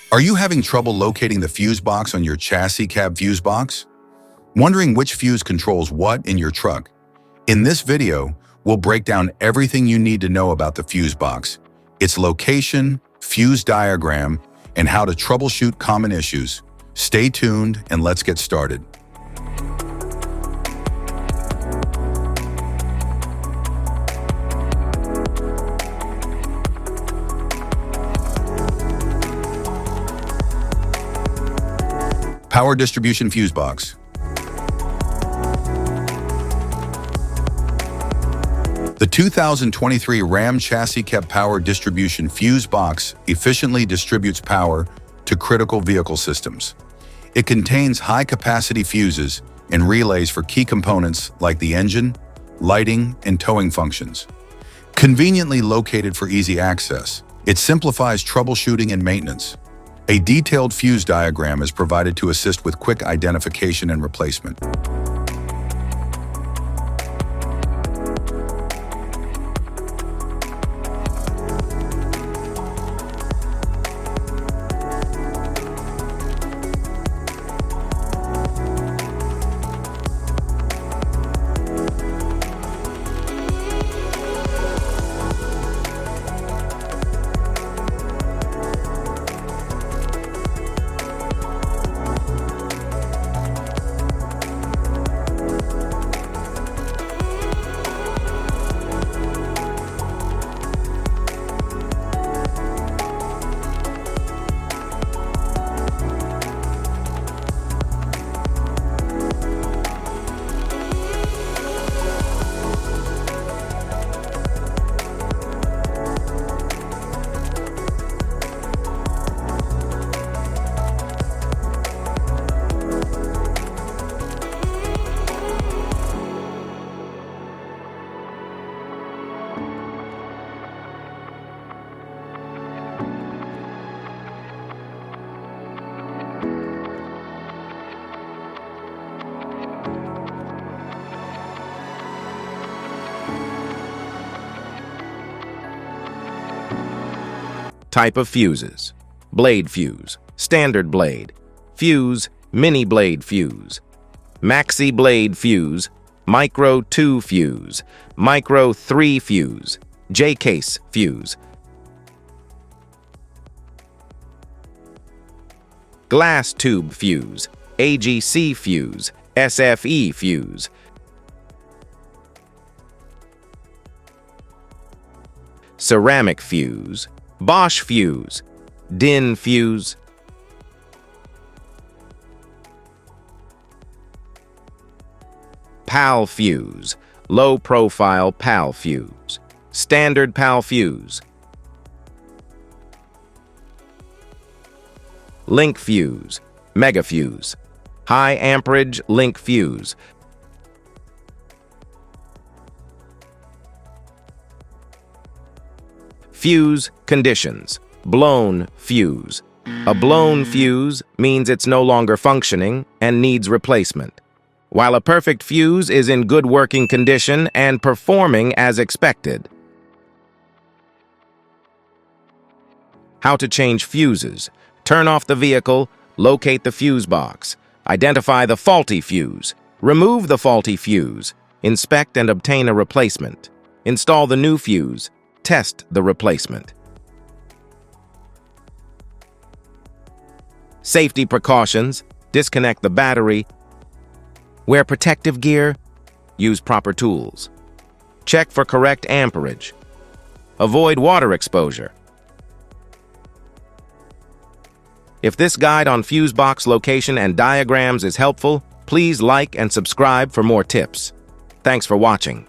Are you having trouble locating the fuse box on your chassis cab fuse box? Wondering which fuse controls what in your truck? In this video, we'll break down everything you need to know about the fuse box, its location, fuse diagram, and how to troubleshoot common issues. Stay tuned and let's get started. Power distribution fuse box. The 2023 Ram Chassis Cab Power Distribution Fuse Box efficiently distributes power to critical vehicle systems. It contains high-capacity fuses and relays for key components like the engine, lighting, and towing functions. Conveniently located for easy access, it simplifies troubleshooting and maintenance. A detailed fuse diagram is provided to assist with quick identification and replacement. Type of fuses: blade fuse, standard blade, fuse, mini blade fuse, maxi blade fuse, micro 2 fuse, micro 3 fuse, J-case fuse, glass tube fuse, AGC fuse, SFE fuse, ceramic fuse, Bosch fuse, DIN fuse, PAL fuse, low-profile PAL fuse, standard PAL fuse, link fuse, mega fuse, high amperage link fuse, fuse conditions: blown fuse. A blown fuse means it's no longer functioning and needs replacement, while a perfect fuse is in good working condition and performing as expected. How to change fuses: turn off the vehicle, locate the fuse box, identify the faulty fuse, remove the faulty fuse, inspect and obtain a replacement, install the new fuse, test the replacement. Safety precautions: disconnect the battery, wear protective gear, use proper tools, check for correct amperage, avoid water exposure. If this guide on fuse box location and diagrams is helpful, please like and subscribe for more tips. Thanks for watching.